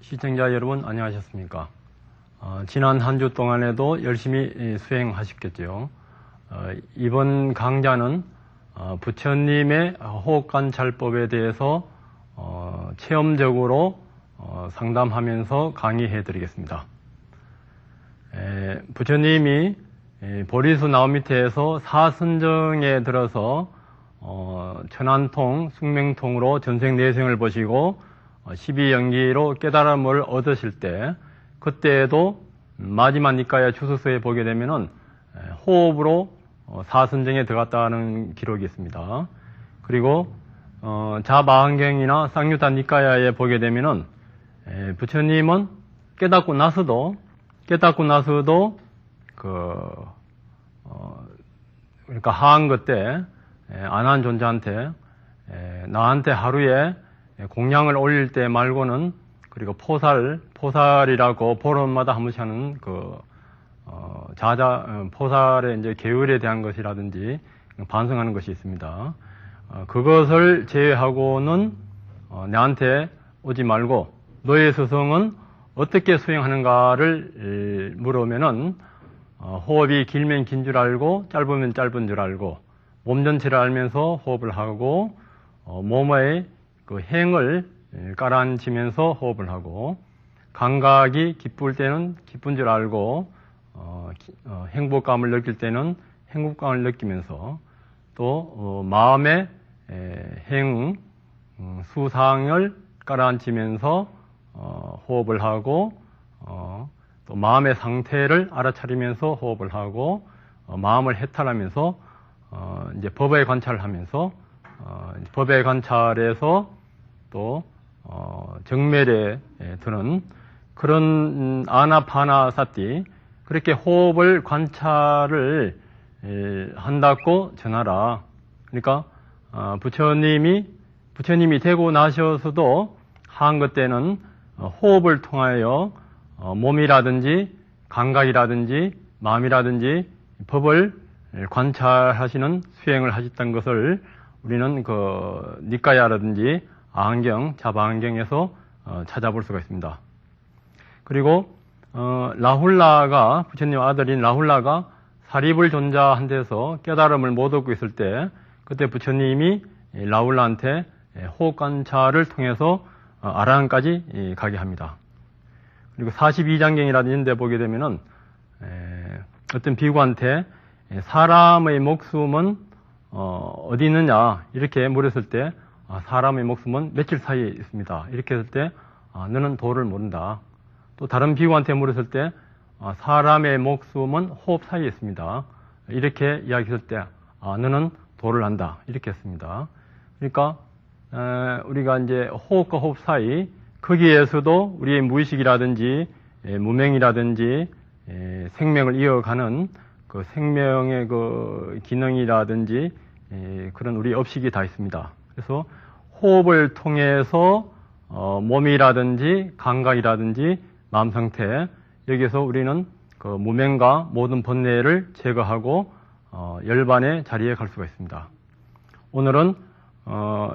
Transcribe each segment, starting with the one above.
시청자 여러분 안녕하셨습니까? 지난 한 주 동안에도 열심히 수행하셨겠죠. 이번 강좌는 부처님의 호흡관찰법에 대해서 체험적으로 상담하면서 강의해 드리겠습니다. 부처님이 보리수 나무 밑에서 사선정에 들어서 천안통, 숙명통으로 전생내생을 보시고 12연기로 깨달음을 얻으실 때, 그때에도 마지막 니까야 주소서에 보게 되면은 호흡으로 사선정에 들어갔다는 기록이 있습니다. 그리고 자마한경이나 쌍유타 니까야에 보게 되면은 부처님은 깨닫고 나서도 그러니까 하한거 때 안한 존재한테 나한테 하루에 공양을 올릴 때 말고는, 그리고 포살이라고 보름마다 한 번씩 하는 포살의 이제 계율에 대한 것이라든지 반성하는 것이 있습니다. 그것을 제외하고는 내한테 오지 말고 너의 스승은 어떻게 수행하는가를 물으면은 호흡이 길면 긴 줄 알고 짧으면 짧은 줄 알고 몸 전체를 알면서 호흡을 하고 몸의 그 행을 깔아앉히면서 호흡을 하고, 감각이 기쁠 때는 기쁜 줄 알고 행복감을 느낄 때는 행복감을 느끼면서, 또 마음의 행 수상을 깔아앉히면서 호흡을 하고, 또 마음의 상태를 알아차리면서 호흡을 하고, 마음을 해탈하면서 이제 법의 관찰을 하면서 법의 관찰에서 또 정멸에 드는 그런 아나파나사티, 그렇게 호흡을 관찰을 한다고 전하라. 그러니까 부처님이 되고 나셔서도 한 것 때는 호흡을 통하여 몸이라든지 감각이라든지 마음이라든지 법을 관찰하시는 수행을 하셨던 것을 우리는 니까야라든지 아한경, 자바한경에서 찾아볼 수가 있습니다. 그리고 라훌라가, 부처님 아들인 라훌라가 사리불 존자한테서 깨달음을 못 얻고 있을 때, 그때 부처님이 라훌라한테 호흡 관찰을 통해서 아라한까지 가게 합니다. 그리고 42장경이라든지 이런 데 보게 되면은 어떤 비구한테 사람의 목숨은 어디 있느냐 이렇게 물었을 때, 사람의 목숨은 며칠 사이에 있습니다. 이렇게 했을 때 너는 도를 모른다. 또 다른 비구한테 물었을 때 사람의 목숨은 호흡 사이에 있습니다. 이렇게 이야기했을 때 너는 도를 안다. 이렇게 했습니다. 그러니까 우리가 이제 호흡과 호흡 사이, 거기에서도 우리의 무의식이라든지 무명이라든지 생명을 이어가는 그 생명의 그 기능이라든지 그런 우리 업식이 다 있습니다. 그래서 호흡을 통해서 몸이라든지 감각이라든지 마음 상태, 여기에서 우리는 그 무명과 모든 번뇌를 제거하고 열반의 자리에 갈 수가 있습니다. 오늘은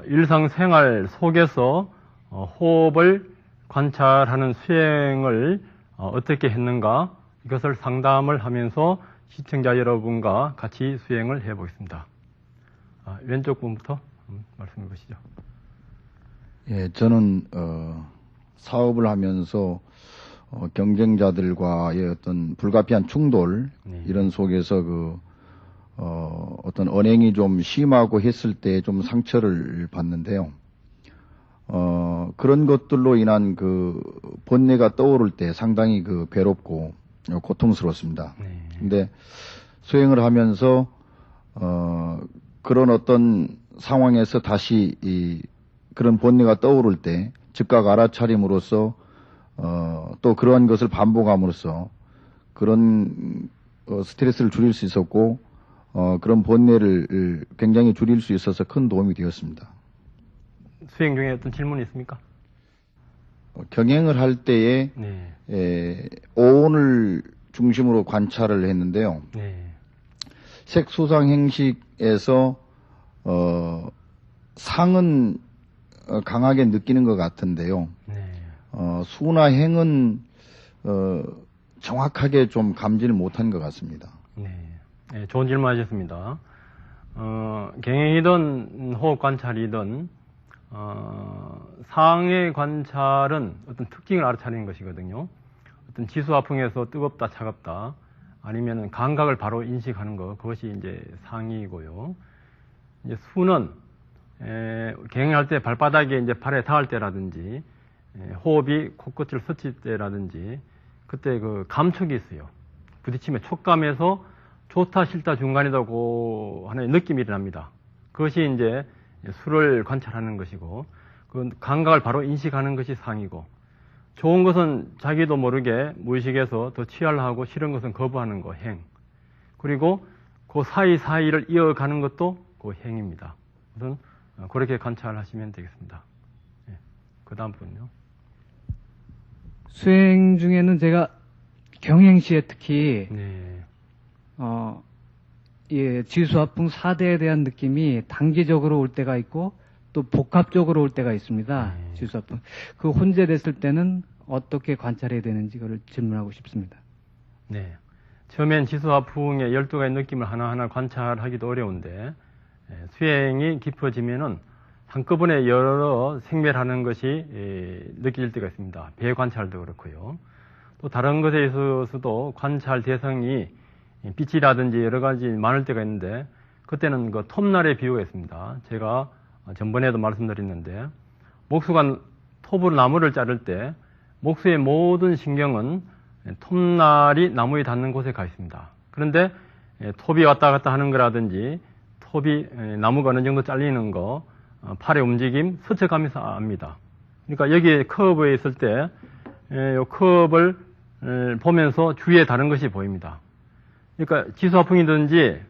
일상생활 속에서 호흡을 관찰하는 수행을 어떻게 했는가, 이것을 상담을 하면서 시청자 여러분과 같이 수행을 해보겠습니다. 왼쪽 분부터 말씀해 보시죠. 예, 저는 사업을 하면서 경쟁자들과의 어떤 불가피한 충돌, 네. 이런 속에서 어떤 언행이 좀 심하고 했을 때 좀 상처를 받는데요. 그런 것들로 인한 그 번뇌가 떠오를 때 상당히 괴롭고 고통스럽습니다. 네. 근데 수행을 하면서 그런 어떤 상황에서 다시 그런 번뇌가 떠오를 때 즉각 알아차림으로써 또 그러한 것을 반복함으로써 그런 스트레스를 줄일 수 있었고 그런 번뇌를 굉장히 줄일 수 있어서 큰 도움이 되었습니다. 수행 중에 어떤 질문이 있습니까? 경행을 할 때에 네. 오온을 중심으로 관찰을 했는데요. 네. 색수상 행식에서 상은 강하게 느끼는 것 같은데요. 네. 수나 행은 정확하게 좀 감지를 못한 것 같습니다. 네. 네, 좋은 질문 하셨습니다. 경행이든 호흡 관찰이든 상의 관찰은 어떤 특징을 알아차리는 것이거든요. 어떤 지수화풍에서 뜨겁다, 차갑다, 아니면 감각을 바로 인식하는 것, 그것이 이제 상이고요. 이제 수는 경행할 때 발바닥에 이제 발에 닿을 때라든지, 호흡이 코끝을 스칠 때라든지, 그때 그 감촉이 있어요. 부딪히면 촉감에서 좋다, 싫다, 중간이다, 고 하는 느낌이 일어납니다. 그것이 이제 수를 관찰하는 것이고, 그 감각을 바로 인식하는 것이 상이고, 좋은 것은 자기도 모르게 무의식에서 더 취하려 하고, 싫은 것은 거부하는 거, 행. 그리고 그 사이사이를 이어가는 것도 그 행입니다. 우선 그렇게 관찰하시면 되겠습니다. 네. 그 다음 분요. 수행 중에는 제가 경행 시에 특히 네. 예, 지수화풍 4대에 대한 느낌이 단기적으로 올 때가 있고 또 복합적으로 올 때가 있습니다. 네. 지수화풍. 그 혼재됐을 때는 어떻게 관찰해야 되는지 그걸 질문하고 싶습니다. 네. 처음엔 지수화풍의 12가지 느낌을 하나하나 관찰하기도 어려운데, 수행이 깊어지면은 한꺼번에 여러 생멸하는 것이 느껴질 때가 있습니다. 배 관찰도 그렇고요. 또 다른 것에 있어서도 관찰 대상이 빛이라든지 여러 가지 많을 때가 있는데, 그때는 그 톱날의 비유가 있습니다. 제가 전번에도 말씀드렸는데, 목수가 톱으로 나무를 자를 때 목수의 모든 신경은 톱날이 나무에 닿는 곳에 가 있습니다. 그런데 톱이 왔다 갔다 하는 거라든지, 톱이 나무가 어느 정도 잘리는 거, 팔의 움직임, 스쳐가면서 압니다. 그러니까 여기 커브에 있을 때, 이 커브를 보면서 주위에 다른 것이 보입니다. 그러니까 지수화풍이든지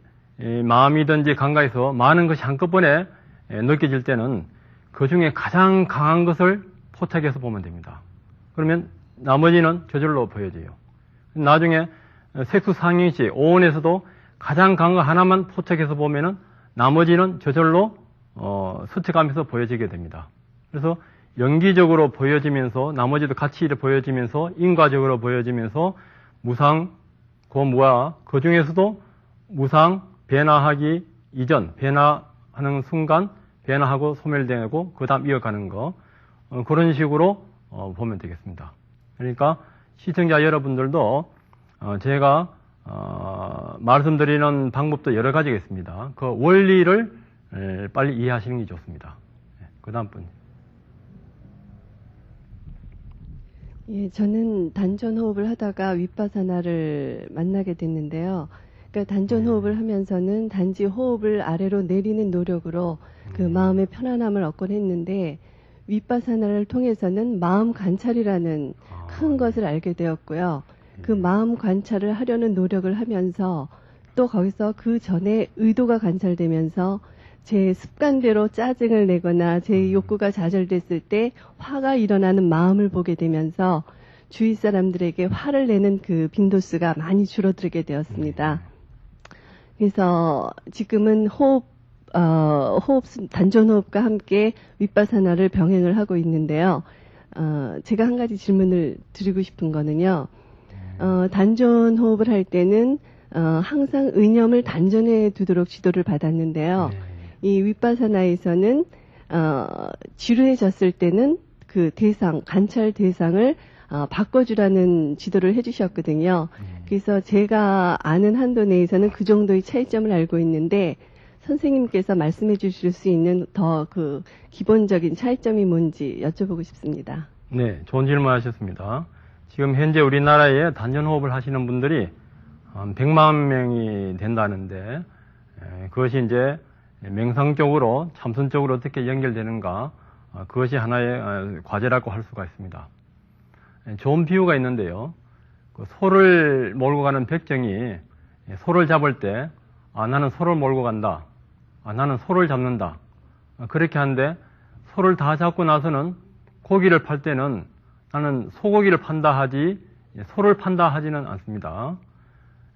마음이든지 감각에서 많은 것이 한꺼번에 느껴질 때는 그 중에 가장 강한 것을 포착해서 보면 됩니다. 그러면 나머지는 저절로 보여져요. 나중에 색수상행시 오온에서도 가장 강한 거 하나만 포착해서 보면은 나머지는 저절로 스쳐가면서 보여지게 됩니다. 그래서 연기적으로 보여지면서 나머지도 같이 보여지면서 인과적으로 보여지면서 무상, 고무와 그 중에서도 무상 변화하기 이전, 변화하는 순간 변화하고 소멸되고 그 다음 이어가는 거, 그런 식으로 보면 되겠습니다. 그러니까 시청자 여러분들도 제가 말씀드리는 방법도 여러 가지가 있습니다. 그 원리를 빨리 이해하시는 게 좋습니다. 그 다음 분. 예, 저는 단전 호흡을 하다가 윗바사나를 만나게 됐는데요. 그러니까 단전 호흡을 하면서는 단지 호흡을 아래로 내리는 노력으로 그 마음의 편안함을 얻곤 했는데, 윗바사나를 통해서는 마음 관찰이라는 큰 것을 알게 되었고요. 그 마음 관찰을 하려는 노력을 하면서 또 거기서 그 전에 의도가 관찰되면서 제 습관대로 짜증을 내거나 제 욕구가 좌절됐을 때 화가 일어나는 마음을 보게 되면서 주위 사람들에게 화를 내는 그 빈도수가 많이 줄어들게 되었습니다. 그래서 지금은 단전 호흡과 함께 윗바사나를 병행을 하고 있는데요. 제가 한 가지 질문을 드리고 싶은 거는요. 단전 호흡을 할 때는 항상 의념을 단전에 두도록 지도를 받았는데요. 이 윗바사나에서는 지루해졌을 때는 그 대상, 관찰 대상을 바꿔주라는 지도를 해주셨거든요. 그래서 제가 아는 한도 내에서는 그 정도의 차이점을 알고 있는데, 선생님께서 말씀해 주실 수 있는 더 그 기본적인 차이점이 뭔지 여쭤보고 싶습니다. 네, 좋은 질문 하셨습니다. 지금 현재 우리나라에 단전 호흡을 하시는 분들이 한 100만 명이 된다는데, 그것이 이제 명상적으로, 참선적으로 어떻게 연결되는가, 그것이 하나의 과제라고 할 수가 있습니다. 좋은 비유가 있는데요. 그 소를 몰고 가는 백정이 소를 잡을 때, 나는 소를 몰고 간다. 나는 소를 잡는다. 그렇게 하는데, 소를 다 잡고 나서는 고기를 팔 때는 나는 소고기를 판다 하지, 소를 판다 하지는 않습니다.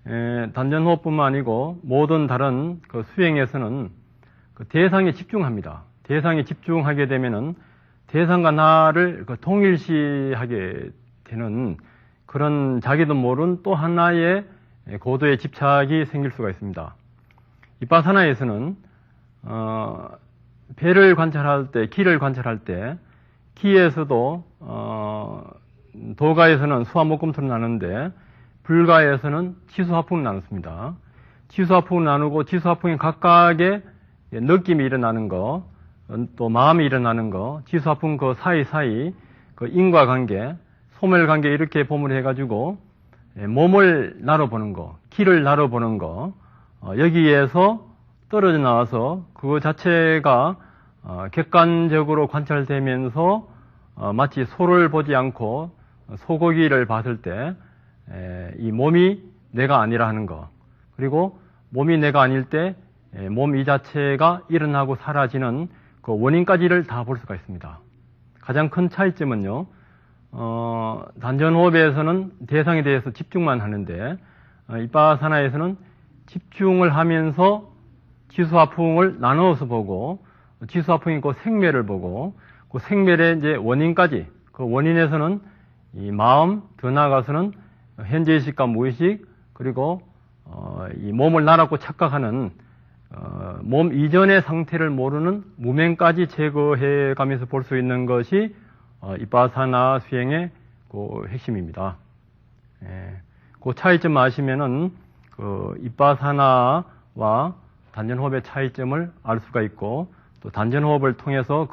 단전호흡뿐만 아니고 모든 다른 그 수행에서는 그 대상에 집중합니다. 대상에 집중하게 되면은 대상과 나를 동일시하게 되는 그런 자기도 모르는 또 하나의 고도의 집착이 생길 수가 있습니다. 비파사나에서는 배를 관찰할 때, 기를 관찰할 때, 기에서도 도가에서는 수화목금토로 나누는데 불가에서는 치수화풍을 나눴습니다. 치수화풍을 나누고 치수화풍의 각각의 느낌이 일어나는 거, 또 마음이 일어나는 거, 치수화풍 그 사이사이 그 인과관계, 소멸관계 이렇게 보물 해가지고 몸을 나눠보는 거, 기를 나눠보는 거, 여기에서 떨어져 나와서 그거 자체가 객관적으로 관찰되면서 마치 소를 보지 않고 소고기를 봤을 때 이 몸이 내가 아니라 하는 거, 그리고 몸이 내가 아닐 때 몸 이 자체가 일어나고 사라지는 그 원인까지를 다 볼 수가 있습니다. 가장 큰 차이점은요, 단전호흡에서는 대상에 대해서 집중만 하는데 이빠사나에서는 집중을 하면서 치수화풍을 나누어서 보고, 치수화풍이 그 생멸을 보고, 그 생멸의 이제 원인까지, 그 원인에서는 이 마음, 더 나아가서는 현재의식과 무의식, 그리고 이 몸을 나라고 착각하는 몸 이전의 상태를 모르는 무명까지 제거해 가면서 볼 수 있는 것이 이빠사나 수행의 그 핵심입니다. 그 차이점 아시면은 그 이빠사나와 단전호흡의 차이점을 알 수가 있고, 또 단전호흡을 통해서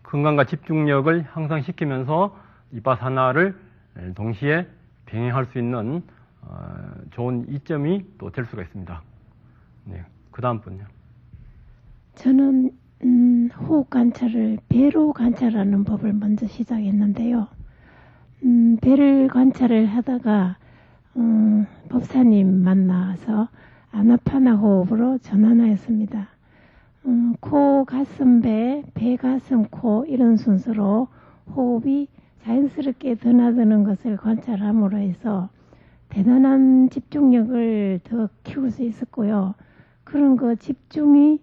건강과 집중력을 향상시키면서 이빠사나를 동시에 병행할 수 있는 좋은 이점이 또 될 수가 있습니다. 네, 그 다음 분요. 저는 호흡 관찰을 배로 관찰하는 법을 먼저 시작했는데요. 배를 관찰을 하다가 법사님 만나서 아나파나 호흡으로 전환하였습니다. 코, 가슴, 배, 가슴, 코 이런 순서로 호흡이 자연스럽게 드나드는 것을 관찰함으로 해서 대단한 집중력을 더 키울 수 있었고요. 그런 그 집중이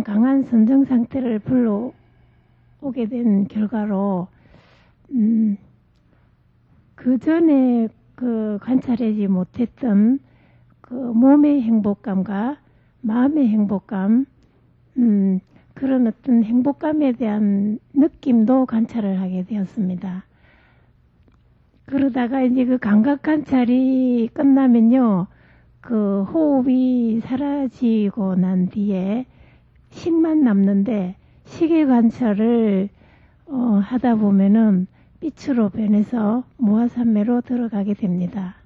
강한 선정 상태를 불러오게 된 결과로 그 전에 그 관찰하지 못했던 그 몸의 행복감과 마음의 행복감, 그런 어떤 행복감에 대한 느낌도 관찰을 하게 되었습니다. 그러다가 이제 그 감각 관찰이 끝나면요, 그 호흡이 사라지고 난 뒤에 식만 남는데 식의 관찰을 하다 보면은 빛으로 변해서 무아산매로 들어가게 됩니다.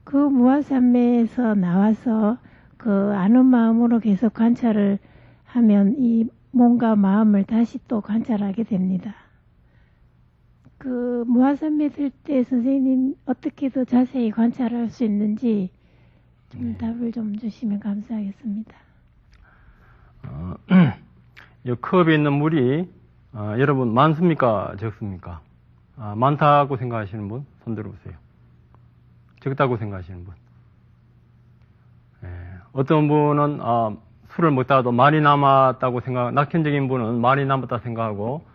그 무아산매에서 나와서 그 아는 마음으로 계속 관찰을 하면 이 몸과 마음을 다시 또 관찰하게 됩니다. 그 무아산매 들 때 선생님 어떻게 더 자세히 관찰할 수 있는지 좀 답을 좀 주시면 감사하겠습니다. 이 컵에 있는 물이 여러분 많습니까? 적습니까? 많다고 생각하시는 분 손 들어보세요. 적다고 생각하시는 분. 어떤 분은 술을 먹다가도 많이 남았다고 생각, 낙천적인 분은 많이 남았다 생각하고,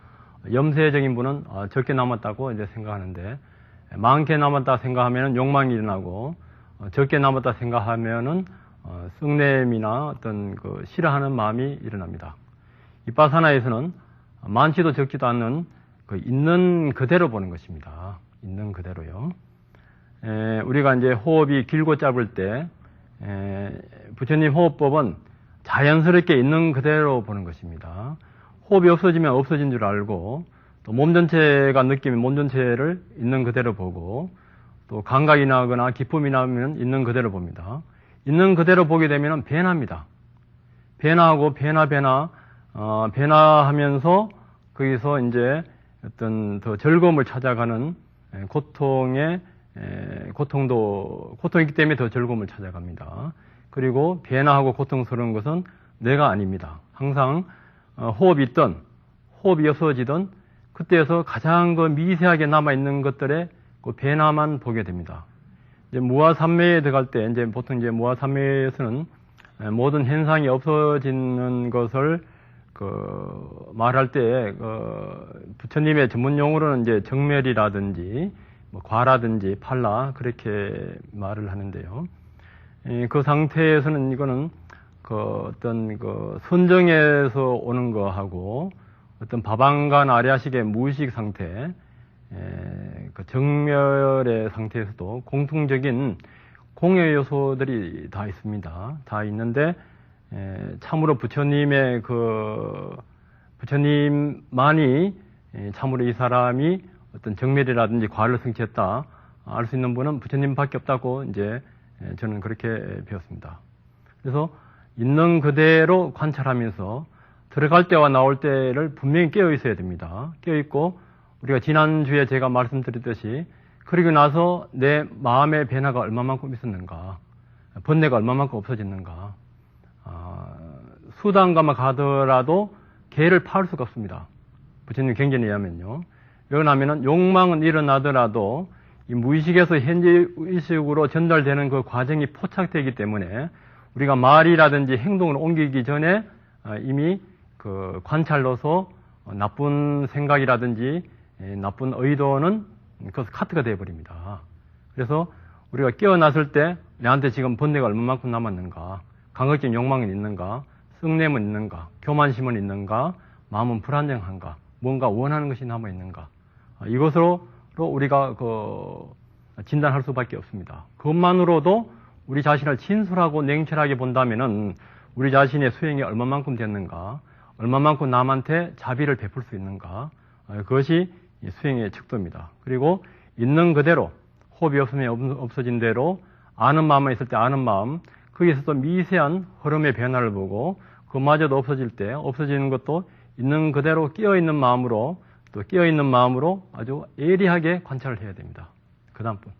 염세적인 분은 적게 남았다고 이제 생각하는데, 많게 남았다 생각하면 욕망이 일어나고, 적게 남았다 생각하면은 썩냄이나 어떤 그 싫어하는 마음이 일어납니다. 이빠사나에서는 많지도 적지도 않는 그 있는 그대로 보는 것입니다. 있는 그대로요. 우리가 이제 호흡이 길고 짧을 때 부처님 호흡법은 자연스럽게 있는 그대로 보는 것입니다. 호흡이 없어지면 없어진 줄 알고, 또 몸 전체가 느끼면 몸 전체를 있는 그대로 보고, 또 감각이 나거나 기쁨이 나면 있는 그대로 봅니다. 있는 그대로 보게 되면 변합니다. 변화하고 변화하면서 거기서 이제 어떤 더 즐거움을 찾아가는 고통이기 때문에 더 즐거움을 찾아갑니다. 그리고 변화하고 고통스러운 것은 내가 아닙니다. 항상 호흡이 있든 호흡이 없어지든 그때에서 가장 그 미세하게 남아있는 것들의 그 변화만 보게 됩니다. 이제 무아산매에 들어갈 때, 이제 보통 이제 무아산매에서는 모든 현상이 없어지는 것을 말할 때, 부처님의 전문 용어로는 이제 정멸이라든지, 뭐 과라든지 팔라, 그렇게 말을 하는데요. 그 상태에서는 이거는 어떤 선정에서 오는 거하고 어떤 바방간 아리아식의 무의식 상태, 정멸의 상태에서도 공통적인 공여 요소들이 다 있습니다. 다 있는데, 참으로 부처님만이 참으로 이 사람이 어떤 정멸이라든지 과를 성취했다 알 수 있는 분은 부처님밖에 없다고 이제 저는 그렇게 배웠습니다. 그래서 있는 그대로 관찰하면서 들어갈 때와 나올 때를 분명히 깨어 있어야 됩니다. 깨어 있고 우리가 지난주에 제가 말씀드렸듯이 그리고 나서 내 마음의 변화가 얼마만큼 있었는가, 번뇌가 얼마만큼 없어졌는가, 수단가만 가더라도 개를 파울 수가 없습니다. 부처님 경전에 의하면요. 일어나면은 욕망은 일어나더라도 이 무의식에서 현재 의식으로 전달되는 그 과정이 포착되기 때문에 우리가 말이라든지 행동을 옮기기 전에 이미 그 관찰로서 나쁜 생각이라든지 나쁜 의도는 그것은 카트가 되어버립니다. 그래서 우리가 깨어났을 때 내한테 지금 번뇌가 얼마만큼 남았는가, 강력적인 욕망은 있는가, 썩냄은 있는가, 교만심은 있는가, 마음은 불안정한가, 뭔가 원하는 것이 남아있는가, 이것으로 우리가 진단할 수밖에 없습니다. 그것만으로도 우리 자신을 진솔하고 냉철하게 본다면은 우리 자신의 수행이 얼마만큼 됐는가, 얼마만큼 남한테 자비를 베풀 수 있는가, 그것이 수행의 척도입니다. 그리고 있는 그대로, 호흡이 없으면 없어진 대로, 아는 마음만 있을 때 아는 마음, 거기에서도 미세한 흐름의 변화를 보고 그마저도 없어질 때 없어지는 것도 있는 그대로 깨어있는 마음으로, 또 깨어있는 마음으로 아주 예리하게 관찰을 해야 됩니다. 그 다음 분.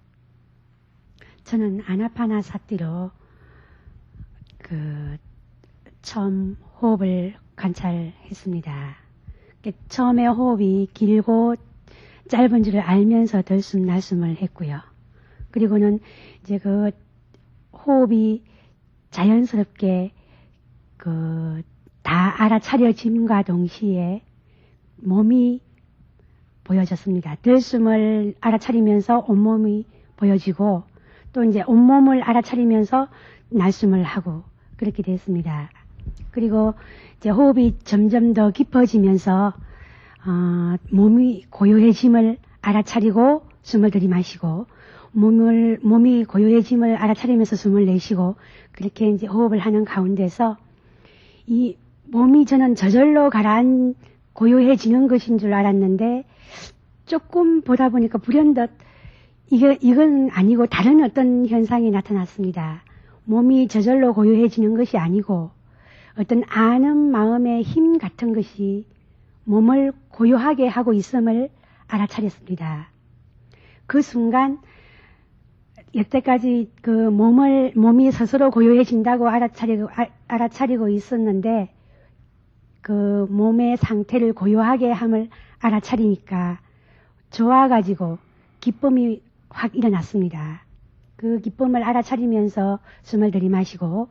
저는 아나파나사티로 처음 호흡을 관찰했습니다. 처음에 호흡이 길고 짧은 줄을 알면서 들숨 날숨을 했고요. 그리고는 이제 호흡이 자연스럽게 다 알아차려짐과 동시에 몸이 보여졌습니다. 들숨을 알아차리면서 온몸이 보여지고 또 이제 온몸을 알아차리면서 날숨을 하고 그렇게 됐습니다. 그리고 이제 호흡이 점점 더 깊어지면서 몸이 고요해짐을 알아차리고 숨을 들이마시고 몸이 고요해짐을 알아차리면서 숨을 내쉬고 그렇게 이제 호흡을 하는 가운데서 이 몸이 저는 저절로 고요해지는 것인 줄 알았는데 조금 보다 보니까 불현듯 이건 아니고 다른 어떤 현상이 나타났습니다. 몸이 저절로 고요해지는 것이 아니고 어떤 아는 마음의 힘 같은 것이 몸을 고요하게 하고 있음을 알아차렸습니다. 그 순간 여태까지 몸이 스스로 고요해진다고 알아차리고 있었는데 그 몸의 상태를 고요하게 함을 알아차리니까 좋아가지고 기쁨이 확 일어났습니다. 그 기쁨을 알아차리면서 숨을 들이마시고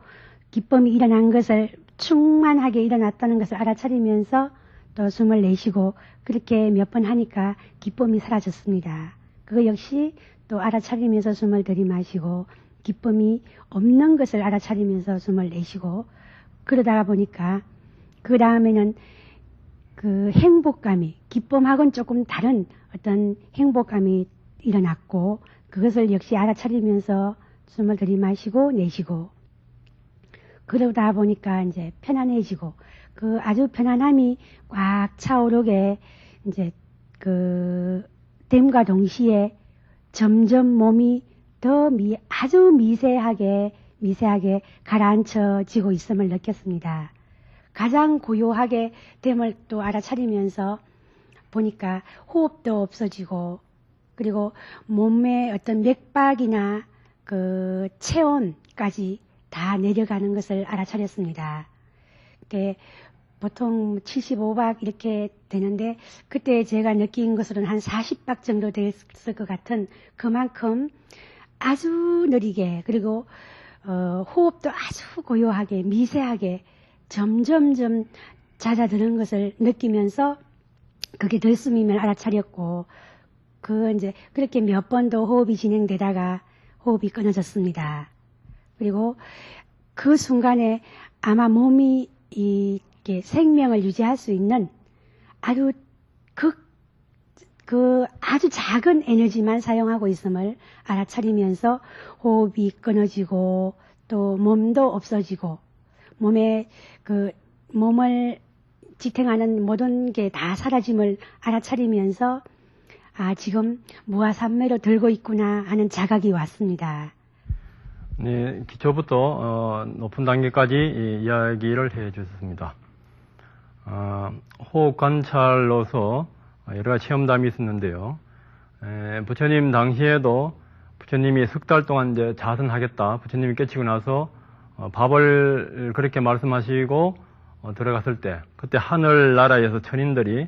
기쁨이 일어난 것을 충만하게 일어났다는 것을 알아차리면서 또 숨을 내쉬고 그렇게 몇 번 하니까 기쁨이 사라졌습니다. 그거 역시 또 알아차리면서 숨을 들이마시고 기쁨이 없는 것을 알아차리면서 숨을 내쉬고 그러다 보니까 그 다음에는 그 행복감이 기쁨하고는 조금 다른 어떤 행복감이 일어났고 그것을 역시 알아차리면서 숨을 들이마시고 내쉬고 그러다 보니까 이제 편안해지고 그 아주 편안함이 꽉 차오르게 이제 됨과 동시에 점점 몸이 더 아주 미세하게 가라앉혀지고 있음을 느꼈습니다. 가장 고요하게 됨을 또 알아차리면서 보니까 호흡도 없어지고 그리고 몸의 어떤 맥박이나 그 체온까지 다 내려가는 것을 알아차렸습니다. 그때 보통 75박 이렇게 되는데 그때 제가 느낀 것으로는 한 40박 정도 됐을 것 같은 그만큼 아주 느리게 그리고 호흡도 아주 고요하게 미세하게 점점점 잦아드는 것을 느끼면서 그게 들숨이면 알아차렸고 이제 그렇게 몇 번도 호흡이 진행되다가 호흡이 끊어졌습니다. 그리고 그 순간에 아마 몸이 이렇게 생명을 유지할 수 있는 아주 아주 작은 에너지만 사용하고 있음을 알아차리면서 호흡이 끊어지고 또 몸도 없어지고 몸을 지탱하는 모든 게 다 사라짐을 알아차리면서 지금 무아산매로 들고 있구나 하는 자각이 왔습니다. 네, 기초부터 높은 단계까지 이야기를 해 주셨습니다. 호흡 관찰로서 여러 가지 체험담이 있었는데요. 부처님 당시에도 부처님이 석 달 동안 이제 자선하겠다. 부처님이 깨치고 나서 밥을 그렇게 말씀하시고 들어갔을 때 그때 하늘나라에서 천인들이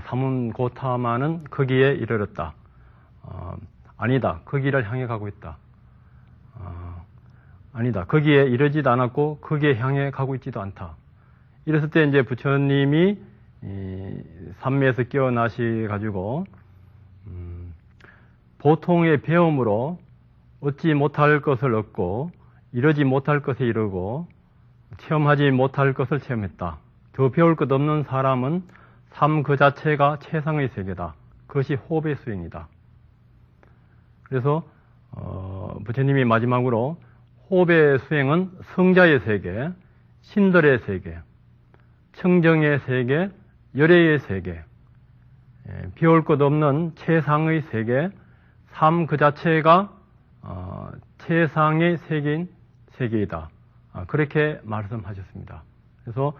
사문고타마는 거기에 이르렀다. 아니다. 거기를 향해 가고 있다. 아니다. 거기에 이르지도 않았고 거기에 향해 가고 있지도 않다. 이랬을 때 이제 부처님이 산매에서 깨어나시 가지고 보통의 배움으로 얻지 못할 것을 얻고 이루지 못할 것에 이르고 체험하지 못할 것을 체험했다. 더 배울 것 없는 사람은 삶 그 자체가 최상의 세계다. 그것이 호흡의 수행이다. 그래서 부처님이 마지막으로 호흡의 수행은 성자의 세계, 신들의 세계, 청정의 세계, 열애의 세계, 배울 것 없는 최상의 세계, 삶 그 자체가 최상의 세계인 세계이다. 그렇게 말씀하셨습니다. 그래서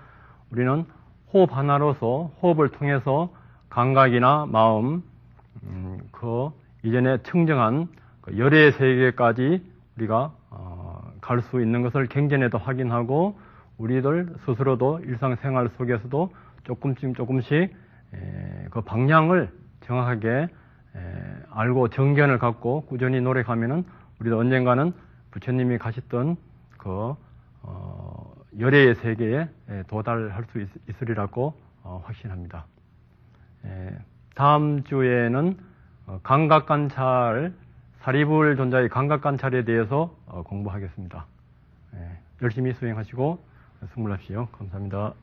우리는 호흡 하나로서 호흡을 통해서 감각이나 마음, 그 이전에 청정한 열애의 세계까지 우리가 갈 수 있는 것을 경전에도 확인하고 우리들 스스로도 일상생활 속에서도 조금씩 그 방향을 정확하게 알고 정견을 갖고 꾸준히 노력하면은 우리도 언젠가는 부처님이 가셨던 그 열애의 세계에 도달할 수 있으리라고 확신합니다. 다음 주에는 감각관찰, 사리불 존자의 감각관찰에 대해서 공부하겠습니다. 열심히 수행하시고 승물하십시오. 감사합니다.